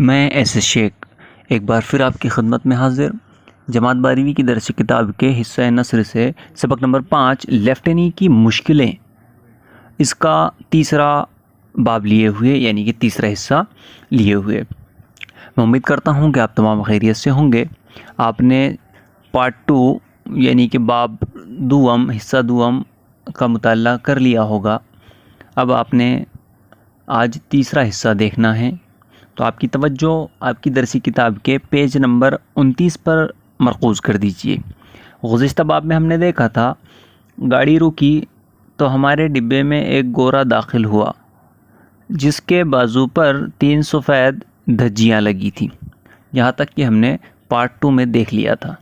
میں ایس شیخ ایک بار پھر آپ کی خدمت میں حاضر۔ جماعت 12ویں کی درس کتاب کے حصہ نثر سے سبق نمبر 5 لیفٹینی کی مشکلیں، اس کا تیسرا باب لیے ہوئے، یعنی کہ تیسرا حصہ لیے ہوئے۔ میں امید کرتا ہوں کہ آپ تمام خیریت سے ہوں گے۔ آپ نے پارٹ 2 یعنی کہ باب دوم، حصہ دوم کا مطالعہ کر لیا ہوگا۔ اب آپ نے آج تیسرا حصہ دیکھنا ہے، تو آپ کی توجہ آپ کی درسی کتاب کے پیج نمبر 29 پر مرکوز کر دیجئے۔ گزشتہ باب میں ہم نے دیکھا تھا، گاڑی رکی تو ہمارے ڈبے میں ایک گورا داخل ہوا جس کے بازو پر 3 سفید دھجیاں لگی تھیں۔ یہاں تک کہ ہم نے پارٹ 2 میں دیکھ لیا تھا۔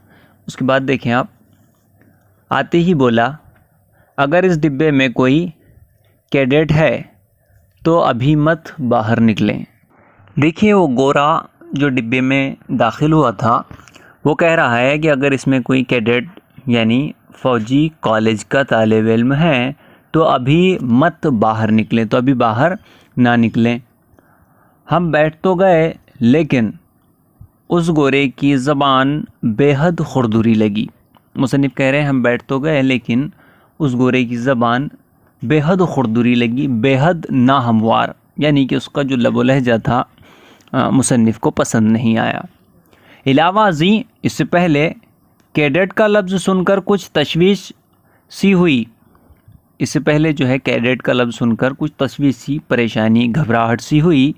اس کے بعد دیکھیں آپ، آتے ہی بولا، اگر اس ڈبے میں کوئی کیڈٹ ہے تو ابھی مت باہر نکلیں۔ دیکھیے وہ گورا جو ڈبے میں داخل ہوا تھا وہ کہہ رہا ہے کہ اگر اس میں کوئی کیڈٹ یعنی فوجی کالج کا طالب علم ہے تو ابھی مت باہر نکلیں، تو ابھی باہر نہ نکلیں۔ ہم بیٹھ تو گئے لیکن اس گورے کی زبان بے حد خردری لگی۔ مصنف کہہ رہے ہیں ہم بیٹھ تو گئے لیکن اس گورے کی زبان بے حد خردری لگی، بے حد ناہموار، یعنی کہ اس کا جو لب و لہجہ تھا مصنف کو پسند نہیں آیا۔ علاوہ ازیں اس سے پہلے کیڈٹ کا لفظ سن کر کچھ تشویش سی ہوئی، اس سے پہلے جو ہے کیڈٹ کا لفظ سن کر کچھ تشویش سی، پریشانی، گھبراہٹ سی ہوئی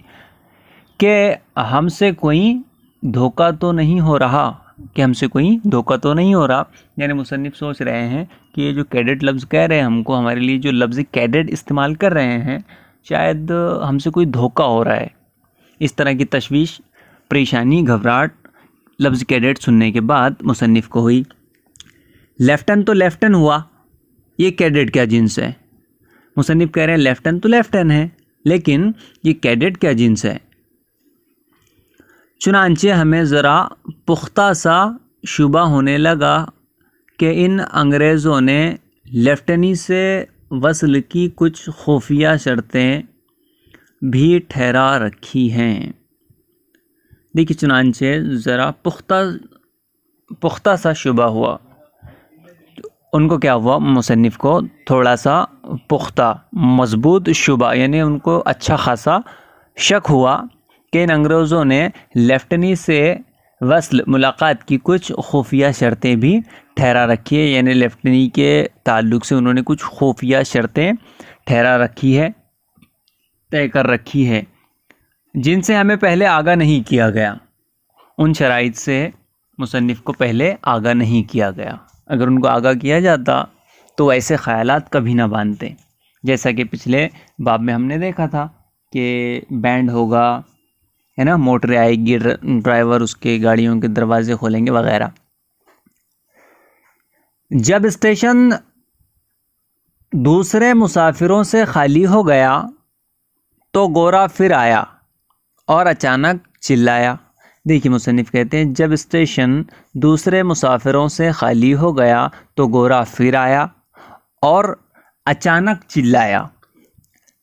کہ ہم سے کوئی دھوکہ تو نہیں ہو رہا، یعنی مصنف سوچ رہے ہیں کہ یہ جو کیڈٹ لفظ کہہ رہے ہیں ہم کو، ہمارے لیے جو لفظ کیڈٹ استعمال کر رہے ہیں، شاید ہم سے کوئی دھوکہ ہو رہا ہے۔ اس طرح کی تشویش، پریشانی، گھبراہٹ لفظ کیڈٹ سننے کے بعد مصنف کو ہوئی۔ لیفٹن تو لیفٹن ہوا، یہ کیڈٹ کیا جنس ہے؟ مصنف کہہ رہے ہیں لیفٹن تو لیفٹن ہے لیکن یہ کیڈٹ کیا جنس ہے؟ چنانچہ ہمیں ذرا پختہ سا شبہ ہونے لگا کہ ان انگریزوں نے لیفٹنی سے وصل کی کچھ خفیہ شرطیں بھی ٹھہرا رکھی ہیں۔ دیکھیے چنانچہ ذرا پختہ سا شبہ ہوا، ان کو کیا ہوا؟ مصنف کو تھوڑا سا پختہ مضبوط شبہ، یعنی ان کو اچھا خاصا شک ہوا کہ ان انگریزوں نے لیفٹنی سے وصل ملاقات کی کچھ خفیہ شرطیں بھی ٹھہرا رکھی ہے، یعنی لیفٹنی کے تعلق سے انہوں نے کچھ خفیہ شرطیں ٹھہرا رکھی ہے، طے کر رکھی ہے، جن سے ہمیں پہلے آگاہ نہیں کیا گیا۔ ان شرائط سے مصنف کو پہلے آگاہ نہیں کیا گیا۔ اگر ان کو آگاہ کیا جاتا تو ایسے خیالات کبھی نہ باندھتے، جیسا کہ پچھلے باب میں ہم نے دیکھا تھا کہ بینڈ ہوگا، ہے نا، موٹر آئے گی، ڈرائیور اس کے گاڑیوں کے دروازے کھولیں گے وغیرہ۔ جب اسٹیشن دوسرے مسافروں سے خالی ہو گیا تو گورا پھر آیا اور اچانک چلایا۔ دیکھیے مصنف کہتے ہیں جب اسٹیشن دوسرے مسافروں سے خالی ہو گیا تو گورا پھر آیا اور اچانک چلایا،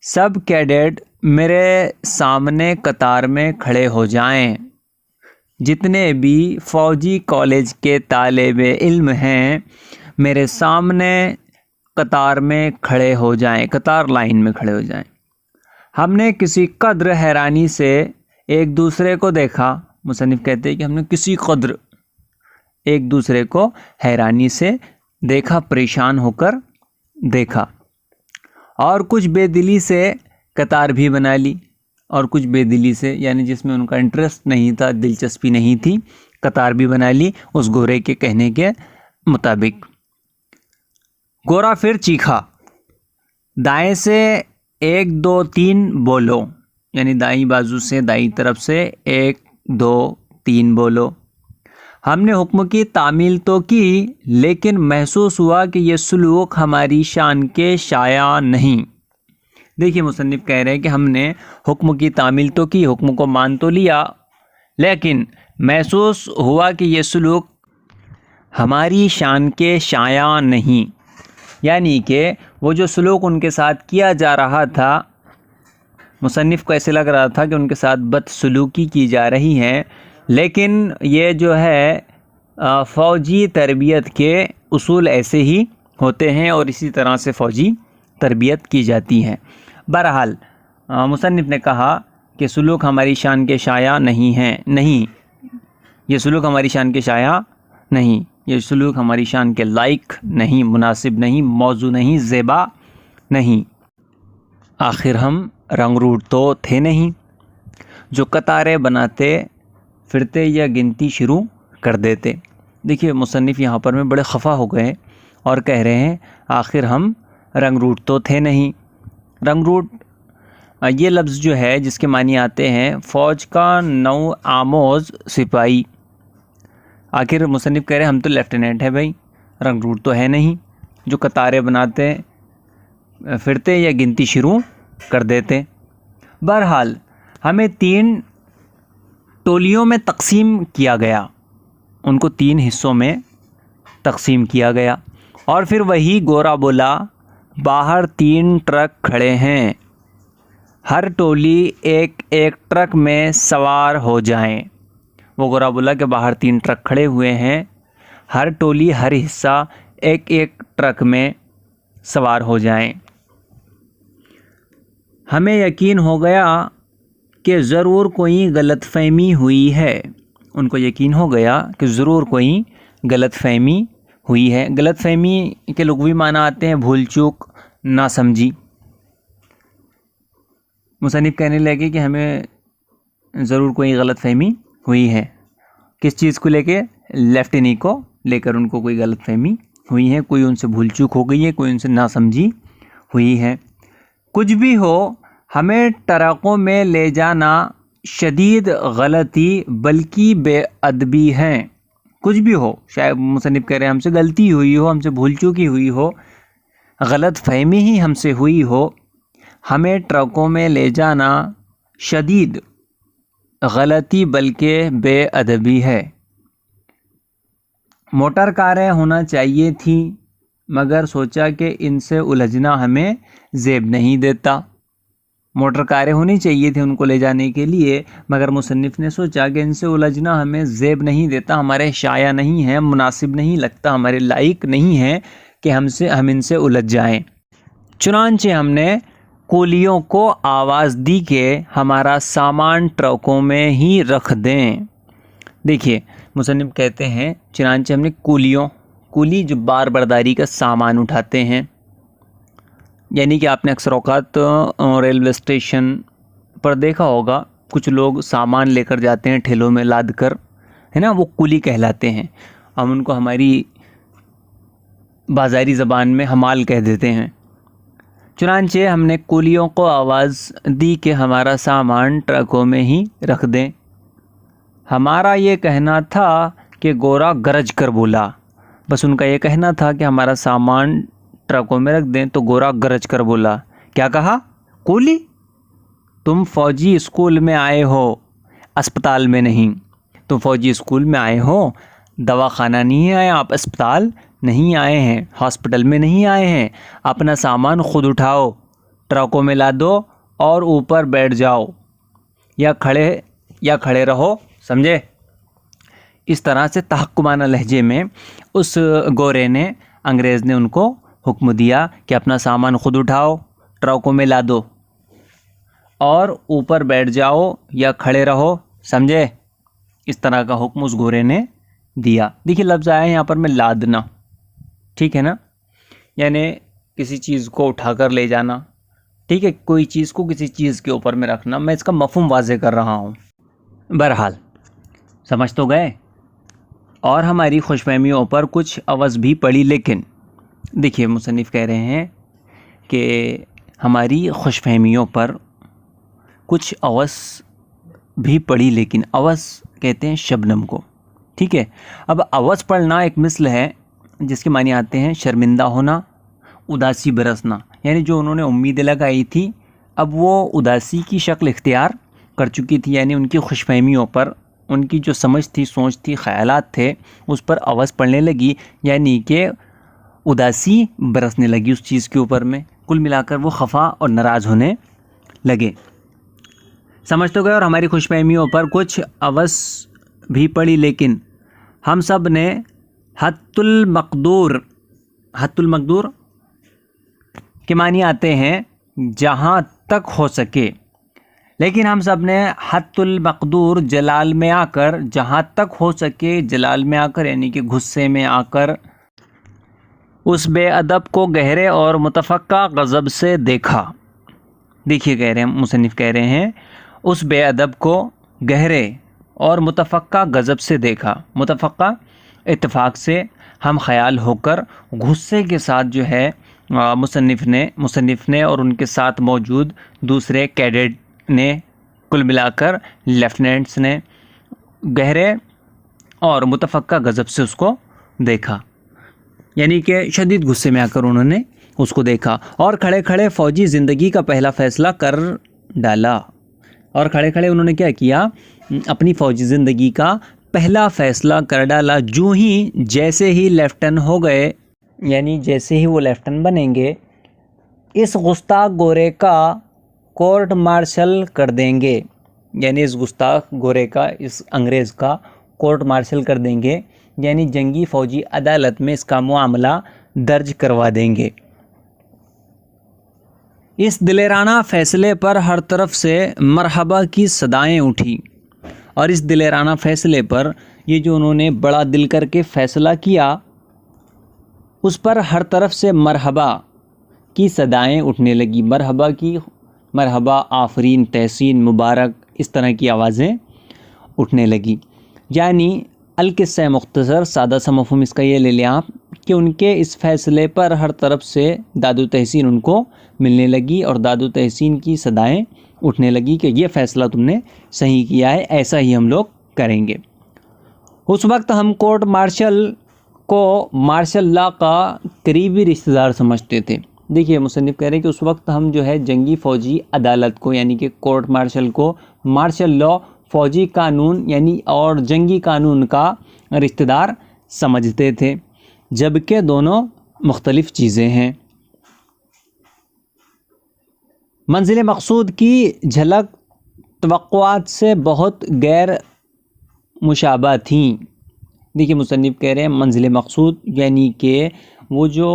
سب کیڈٹ میرے سامنے قطار میں کھڑے ہو جائیں، جتنے بھی فوجی کالج کے طالب علم ہیں میرے سامنے قطار میں کھڑے ہو جائیں، قطار لائن میں کھڑے ہو جائیں۔ ہم نے کسی قدر حیرانی سے ایک دوسرے کو دیکھا۔ مصنف کہتے ہیں کہ ہم نے کسی قدر ایک دوسرے کو حیرانی سے دیکھا، پریشان ہو کر دیکھا، اور کچھ بے دلی سے قطار بھی بنا لی، اور کچھ بے دلی سے یعنی جس میں ان کا انٹرسٹ نہیں تھا، دلچسپی نہیں تھی، قطار بھی بنا لی اس گورے کے کہنے کے مطابق۔ گورا پھر چیخا، دائیں سے 1 2 3 بولو، یعنی دائیں بازو سے، دائیں طرف سے 1 2 3 بولو۔ ہم نے حکم کی تعمیل تو کی لیکن محسوس ہوا کہ یہ سلوک ہماری شان کے شایع نہیں۔ دیکھیے مصنف کہہ رہے ہیں کہ ہم نے حکم کی تعمیل تو کی، حکم کو مان تو لیا، لیکن محسوس ہوا کہ یہ سلوک ہماری شان کے شایع نہیں، یعنی کہ وہ جو سلوک ان کے ساتھ کیا جا رہا تھا مصنف کو ایسے لگ رہا تھا کہ ان کے ساتھ بدسلوکی کی جا رہی ہے، لیکن یہ جو ہے فوجی تربیت کے اصول ایسے ہی ہوتے ہیں اور اسی طرح سے فوجی تربیت کی جاتی ہے۔ بہرحال مصنف نے کہا کہ سلوک ہماری شان کے شایع نہیں ہے، یہ سلوک ہماری شان کے شایع نہیں، یہ سلوک ہماری شان کے لائق نہیں، مناسب نہیں، موزوں نہیں، زیبا نہیں۔ آخر ہم رنگ روٹ تو تھے نہیں جو قطاریں بناتے پھرتے یا گنتی شروع کر دیتے۔ دیکھیے مصنف یہاں پر میں بڑے خفا ہو گئے اور کہہ رہے ہیں آخر ہم رنگ روٹ تو تھے نہیں۔ رنگ روٹ یہ لفظ جو ہے جس کے معنی آتے ہیں فوج کا نو آموز سپاہی۔ آخر مصنف کہہ رہے ہیں ہم تو لیفٹیننٹ ہے بھائی، رنگ روٹ تو ہے نہیں جو قطاریں بناتے پھرتے یا گنتی شروع کر دیتے۔ بہرحال ہمیں 3 ٹولیوں میں تقسیم کیا گیا، ان کو 3 حصوں میں تقسیم کیا گیا، اور پھر وہی گورا بولا باہر 3 ٹرک کھڑے ہیں، ہر ٹولی ایک ایک ٹرک میں سوار ہو جائیں۔ وہ گورا بولا کہ باہر 3 ٹرک کھڑے ہوئے ہیں، ہر ٹولی ہر حصہ ایک ایک ٹرک میں سوار ہو جائیں۔ ہمیں یقین ہو گیا کہ ضرور کوئی غلط فہمی ہوئی ہے، ان کو یقین ہو گیا کہ ضرور کوئی غلط فہمی ہوئی ہے۔ غلط فہمی کے لغوی معنی آتے ہیں بھول چوک، ناسمجھی۔ مصنف کہنے لگے کہ ہمیں ضرور کوئی غلط فہمی ہوئی ہے، کس چیز کو لے کے؟ لیفٹینی کو لے کر ان کو کوئی غلط فہمی ہوئی ہے، کوئی ان سے بھول چوک ہو گئی ہے، کوئی ان سے ناسمجھی ہوئی ہے۔ کچھ بھی ہو ہمیں ٹرکوں میں لے جانا شدید غلطی بلکہ بے ادبی ہے۔ کچھ بھی ہو، شاید مصنف کہہ رہے ہیں ہم سے غلطی ہوئی ہو، ہم سے بھول چوکی ہوئی ہو، غلط فہمی ہی ہم سے ہوئی ہو، ہمیں ٹرکوں میں لے جانا شدید غلطی بلکہ بے ادبی ہے۔ موٹر کاریں ہونا چاہیے تھیں مگر سوچا کہ ان سے الجھنا ہمیں زیب نہیں دیتا۔ موٹر کاریں ہونی چاہیے تھیں ان کو لے جانے کے لیے، مگر مصنف نے سوچا کہ ان سے الجھنا ہمیں زیب نہیں دیتا، ہمارے شایع نہیں ہے، مناسب نہیں لگتا، ہمارے لائق نہیں ہے کہ ہم ان سے الجھ جائیں۔ چنانچہ ہم نے کولیوں کو آواز دی کہ ہمارا سامان ٹرکوں میں ہی رکھ دیں۔ دیکھیے مصنف کہتے ہیں چنانچہ ہم نے کولی جو بار برداری کا سامان اٹھاتے ہیں، یعنی کہ آپ نے اکثر اوقات ریلوے اسٹیشن پر دیکھا ہوگا کچھ لوگ سامان لے کر جاتے ہیں ٹھیلوں میں لاد کر، ہے نا، وہ کولی کہلاتے ہیں۔ ہم ان کو ہماری بازاری زبان میں حمال کہہ دیتے ہیں۔ چنانچہ ہم نے کولیوں کو آواز دی کہ ہمارا سامان ٹرکوں میں ہی رکھ دیں۔ ہمارا یہ کہنا تھا کہ گورا گرج کر بولا، بس ان کا یہ کہنا تھا کہ ہمارا سامان ٹرکوں میں رکھ دیں تو گورا گرج کر بولا، کیا کہا؟ کولی، تم فوجی اسکول میں آئے ہو، اسپتال میں نہیں۔ تم فوجی اسکول میں آئے ہو، دواخانہ نہیں آئے آپ، اسپتال نہیں آئے ہیں، ہاسپٹل میں نہیں آئے ہیں۔ اپنا سامان خود اٹھاؤ، ٹرکوں میں لا دو اور اوپر بیٹھ جاؤ، یا کھڑے رہو، سمجھے؟ اس طرح سے تحکمانہ لہجے میں اس گورے نے، انگریز نے ان کو حکم دیا کہ اپنا سامان خود اٹھاؤ، ٹرکوں میں لا دو اور اوپر بیٹھ جاؤ یا کھڑے رہو، سمجھے؟ اس طرح کا حکم اس گورے نے دیا۔ دیکھیے لفظ آیا ہے یہاں پر میں لادنا، ٹھیک ہے نا، یعنی کسی چیز کو اٹھا کر لے جانا، ٹھیک ہے، کوئی چیز کو کسی چیز کے اوپر میں رکھنا۔ میں اس کا مفہوم واضح کر رہا ہوں۔ بہرحال سمجھ تو گئے، اور ہماری خوش فہمیوں پر کچھ عوض بھی پڑی، لیکن دیکھیے مصنف کہہ رہے ہیں کہ ہماری خوش فہمیوں پر کچھ عوض بھی پڑی، لیکن عوض کہتے ہیں شبنم کو، ٹھیک ہے۔ اب عوض پڑھنا ایک مثل ہے جس کے معنی آتے ہیں شرمندہ ہونا، اداسی برسنا، یعنی جو انہوں نے امیدیں لگائی تھی اب وہ اداسی کی شکل اختیار کر چکی تھی، یعنی ان کی خوش فہمیوں پر ان کی جو سمجھ تھی، سوچ تھی، خیالات تھے، اس پر عوض پڑنے لگی، یعنی کہ اداسی برسنے لگی اس چیز کے اوپر میں۔ کل ملا کر وہ خفا اور ناراض ہونے لگے۔ سمجھ تو گئے اور ہماری خوش فہمیوں پر کچھ اوس بھی پڑی، لیکن ہم سب نے حد المقدور کے معنی آتے ہیں جہاں تک ہو سکے، لیکن ہم سب نے حد المقدور جلال میں آ کر، جہاں تک ہو سکے جلال میں آ کر یعنی کہ غصے میں آ کر اس بے ادب کو گہرے اور متفقہ غضب سے دیکھا۔ دیکھیے کہہ رہے ہیں، مصنف کہہ رہے ہیں اس بے ادب کو گہرے اور متفقہ غضب سے دیکھا۔ متفقہ اتفاق سے، ہم خیال ہو کر، غصے کے ساتھ جو ہے مصنف نے اور ان کے ساتھ موجود دوسرے کیڈٹ نے، کل ملا کر لیفٹیننٹس نے گہرے اور متفقہ غضب سے اس کو دیکھا، یعنی کہ شدید غصے میں آ کر انہوں نے اس کو دیکھا، اور کھڑے کھڑے فوجی زندگی کا پہلا فیصلہ کر ڈالا۔ اور کھڑے کھڑے انہوں نے کیا کیا؟ اپنی فوجی زندگی کا پہلا فیصلہ کر ڈالا، جیسے ہی لیفٹن ہو گئے، یعنی جیسے ہی وہ لیفٹن بنیں گے، اس گستاخ گورے کا کورٹ مارشل کر دیں گے، یعنی اس گستاخ گورے کا، اس انگریز کا کورٹ مارشل کر دیں گے، یعنی جنگی فوجی عدالت میں اس کا معاملہ درج کروا دیں گے۔ اس دلیرانہ فیصلے پر ہر طرف سے مرحبا کی صدائیں اٹھی، اور اس دلیرانہ فیصلے پر، یہ جو انہوں نے بڑا دل کر کے فیصلہ کیا، اس پر ہر طرف سے مرحبا کی صدائیں اٹھنے لگی۔ مرحبا، آفرین، تحسین، مبارک، اس طرح کی آوازیں اٹھنے لگی۔ یعنی القصہ مختصر، سادہ سا مفہوم اس کا یہ لے لیں آپ کہ ان کے اس فیصلے پر ہر طرف سے داد و تحسین ان کو ملنے لگی، اور داد و تحسین کی صدائیں اٹھنے لگی کہ یہ فیصلہ تم نے صحیح کیا ہے، ایسا ہی ہم لوگ کریں گے۔ اس وقت ہم کورٹ مارشل کو مارشل لا کا قریبی رشتہ دار سمجھتے تھے۔ دیکھیے مصنف کہہ رہے ہیں کہ اس وقت ہم جو ہے جنگی فوجی عدالت کو، یعنی کہ کورٹ مارشل کو، مارشل لا فوجی قانون یعنی اور جنگی قانون کا رشتہ دار سمجھتے تھے، جبکہ دونوں مختلف چیزیں ہیں۔ منزل مقصود کی جھلک توقعات سے بہت غیر مشابہ تھیں۔ دیکھیے مصنف کہہ رہے ہیں منزل مقصود یعنی کہ وہ جو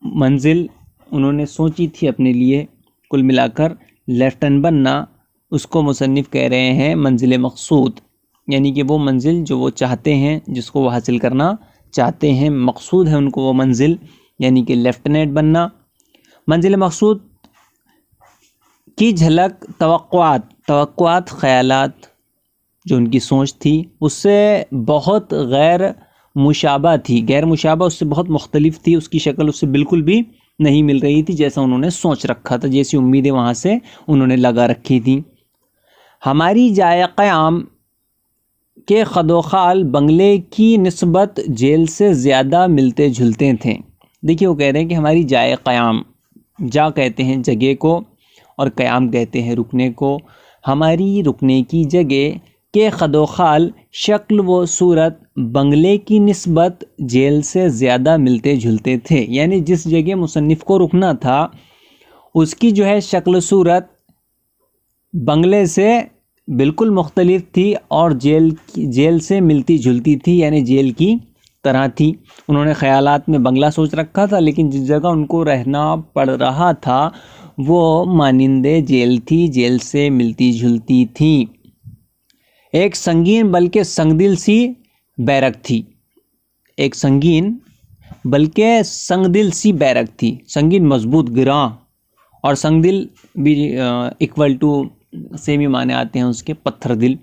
منزل انہوں نے سوچی تھی اپنے لیے، کل ملا کر لیفٹن بننا، اس کو مصنف کہہ رہے ہیں منزل مقصود، یعنی کہ وہ منزل جو وہ چاہتے ہیں، جس کو وہ حاصل کرنا چاہتے ہیں، مقصود ہے ان کو وہ منزل، یعنی کہ لیفٹیننٹ بننا۔ منزل مقصود کی جھلک توقعات، خیالات، جو ان کی سوچ تھی اس سے بہت غیر مشابہ تھی، غیر مشابہ اس سے بہت مختلف تھی، اس کی شکل اس سے بالکل بھی نہیں مل رہی تھی جیسا انہوں نے سوچ رکھا تھا، جیسی امیدیں وہاں سے انہوں نے لگا رکھی تھیں۔ ہماری جائے قیام کے خد و خال بنگلے کی نسبت جیل سے زیادہ ملتے جھلتے تھے۔ دیکھیے وہ کہہ رہے ہیں کہ ہماری جائے قیام، جا کہتے ہیں جگہ کو اور قیام کہتے ہیں رکنے کو، ہماری رکنے کی جگہ کے خد و خال، شکل و صورت بنگلے کی نسبت جیل سے زیادہ ملتے جھلتے تھے، یعنی جس جگہ مصنف کو رکنا تھا اس کی جو ہے شکل و صورت بنگلے سے بالکل مختلف تھی اور جیل سے ملتی جھلتی تھی، یعنی جیل کی طرح تھی۔ انہوں نے خیالات میں بنگلہ سوچ رکھا تھا، لیکن جس جگہ ان کو رہنا پڑ رہا تھا وہ مانندے جیل تھی، جیل سے ملتی جھلتی تھی۔ ایک سنگین بلکہ سنگدل سی بیرک تھی، ایک سنگین بلکہ سنگدل سی بیرک تھی، سنگین مضبوط گراں، اور سنگدل بھی ایکول ٹو سیم ہی معنی آتے ہیں اس کے، پتھر دل۔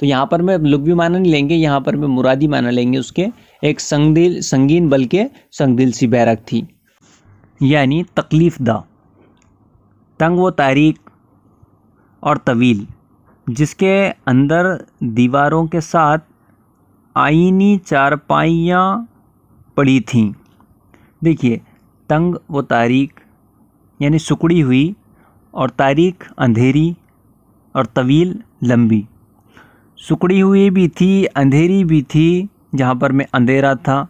تو یہاں پر میں لغوی معنی نہیں لیں گے، یہاں پر میں مرادی معنی لیں گے اس کے۔ ایک سنگین بلکہ سنگدل سی بیرک تھی، یعنی تکلیف دہ، تنگ و تاریک اور طویل، جس کے اندر دیواروں کے ساتھ آئینی چارپائیاں پڑی تھیں۔ دیکھیے تنگ و تاریک یعنی سکڑی ہوئی، اور تاریک اندھیری، اور طویل لمبی۔ سکڑی ہوئی بھی تھی، اندھیری بھی تھی جہاں پر میں اندھیرا تھا،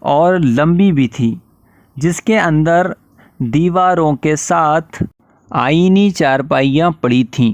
اور لمبی بھی تھی جس کے اندر دیواروں کے ساتھ آئینی چارپائیاں پڑی تھیں۔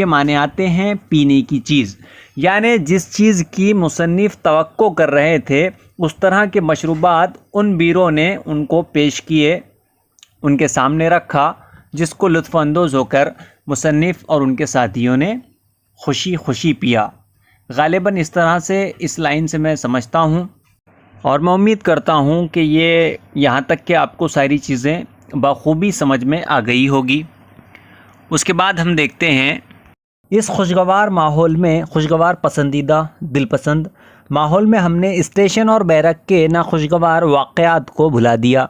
کے معنی آتے ہیں پینے کی چیز، یعنی جس چیز کی مصنف توقع کر رہے تھے اس طرح کے مشروبات ان بیروں نے ان کو پیش کیے، ان کے سامنے رکھا، جس کو لطف اندوز ہو کر مصنف اور ان کے ساتھیوں نے خوشی خوشی پیا۔ غالباً اس طرح سے اس لائن سے میں سمجھتا ہوں، اور میں امید کرتا ہوں کہ یہ یہاں تک کہ آپ کو ساری چیزیں بخوبی سمجھ میں آ گئی ہوگی۔ اس کے بعد ہم دیکھتے ہیں اس خوشگوار ماحول میں، خوشگوار پسندیدہ دل پسند ماحول میں ہم نے اسٹیشن اور بیرک کے ناخوشگوار واقعات کو بھلا دیا۔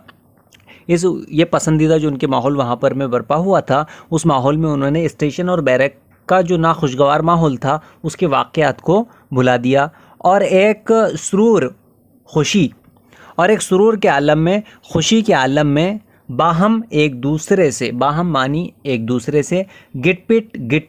یہ پسندیدہ جو ان کے ماحول وہاں پر میں برپا ہوا تھا، اس ماحول میں انہوں نے اسٹیشن اور بیرک کا جو ناخوشگوار ماحول تھا اس کے واقعات کو بھلا دیا، اور ایک سرور کے عالم میں، خوشی کے عالم میں باہم ایک دوسرے سے، باہم معنی ایک دوسرے سے گٹ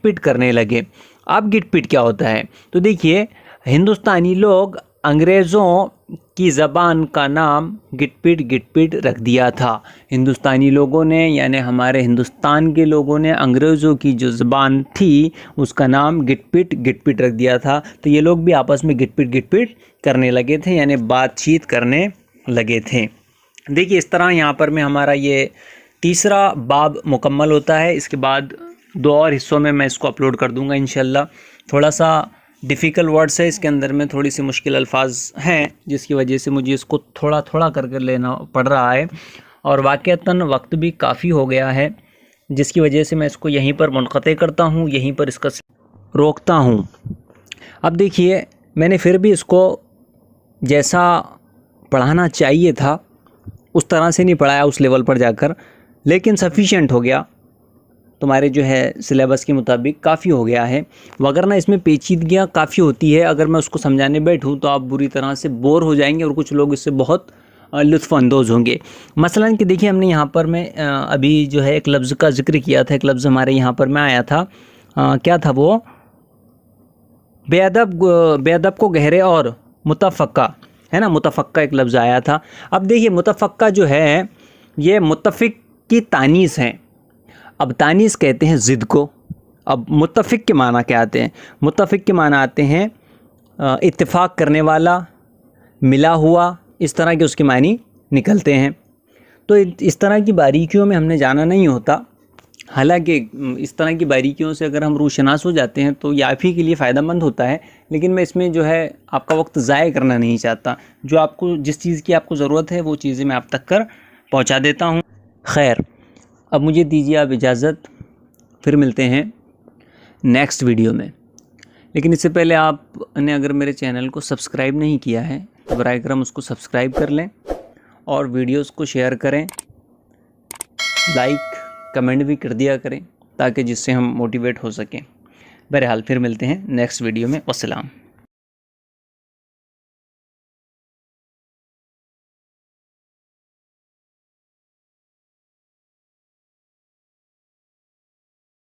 پٹ کرنے لگے۔ اب گٹ پٹ کیا ہوتا ہے؟ تو دیکھیے، ہندوستانی لوگ انگریزوں کی زبان کا نام گٹ پٹ رکھ دیا تھا۔ ہندوستانی لوگوں نے، یعنی ہمارے ہندوستان کے لوگوں نے انگریزوں کی جو زبان تھی اس کا نام گٹ پٹ رکھ دیا تھا، تو یہ لوگ بھی آپس میں گٹ پٹ کرنے لگے تھے، یعنی بات چیت کرنے لگے تھے۔ دیکھیے اس طرح یہاں پر میں ہمارا یہ تیسرا باب مکمل ہوتا ہے۔ اس کے بعد 2 اور حصوں میں اس کو اپلوڈ کر دوں گا انشاءاللہ۔ تھوڑا سا ڈیفیکل ورڈز ہے اس کے اندر میں، تھوڑی سی مشکل الفاظ ہیں، جس کی وجہ سے مجھے اس کو تھوڑا کر لینا پڑ رہا ہے، اور واقعتاً وقت بھی کافی ہو گیا ہے، جس کی وجہ سے میں اس کو یہیں پر منقطع کرتا ہوں، یہیں پر اس کا روکتا ہوں۔ اب دیکھیے، میں نے پھر بھی اس کو جیسا پڑھانا چاہیے تھا اس طرح سے نہیں پڑھایا اس لیول پر جا کر، لیکن سفیشینٹ ہو گیا، تمہارے جو ہے سلیبس کے مطابق کافی ہو گیا ہے، وگرنہ اس میں پیچیدگیاں کافی ہوتی ہے۔ اگر میں اس کو سمجھانے بیٹھوں تو آپ بری طرح سے بور ہو جائیں گے، اور کچھ لوگ اس سے بہت لطف اندوز ہوں گے۔ مثلا کہ دیکھیے، ہم نے یہاں پر میں ابھی جو ہے ایک لفظ کا ذکر کیا تھا، ایک لفظ ہمارے یہاں پر میں آیا تھا، کیا تھا وہ؟ بے ادب کو گہرے اور متفقہ، ہے نا، متفقہ ایک لفظ آیا تھا۔ اب دیکھیے متفقہ جو ہے یہ متفق کی تانیث ہے۔ اب تانیث کہتے ہیں ضد کو۔ اب متفق کے معنی کیا آتے ہیں؟ متفق کے معنی آتے ہیں اتفاق کرنے والا، ملا ہوا، اس طرح کے اس کے معنی نکلتے ہیں۔ تو اس طرح کی باریکیوں میں ہم نے جانا نہیں ہوتا، حالانکہ اس طرح کی باریکیوں سے اگر ہم روشناس ہو جاتے ہیں تو یہ آپ ہی کے لیے فائدہ مند ہوتا ہے، لیکن میں اس میں جو ہے آپ کا وقت ضائع کرنا نہیں چاہتا۔ جو آپ کو جس چیز کی آپ کو ضرورت ہے وہ چیزیں میں آپ تک پہنچا دیتا ہوں۔ خیر، اب مجھے دیجیے آپ اجازت، پھر ملتے ہیں نیکسٹ ویڈیو میں۔ لیکن اس سے پہلے آپ نے اگر میرے چینل کو سبسکرائب نہیں کیا ہے تو براہ کرم اس کو سبسکرائب کر لیں، اور ویڈیوز کو شیئر کریں، لائک کمنٹ بھی کر دیا کریں، تاکہ جس سے ہم موٹیویٹ ہو سکیں۔ بہرحال پھر ملتے ہیں نیکسٹ ویڈیو میں۔ والسلام۔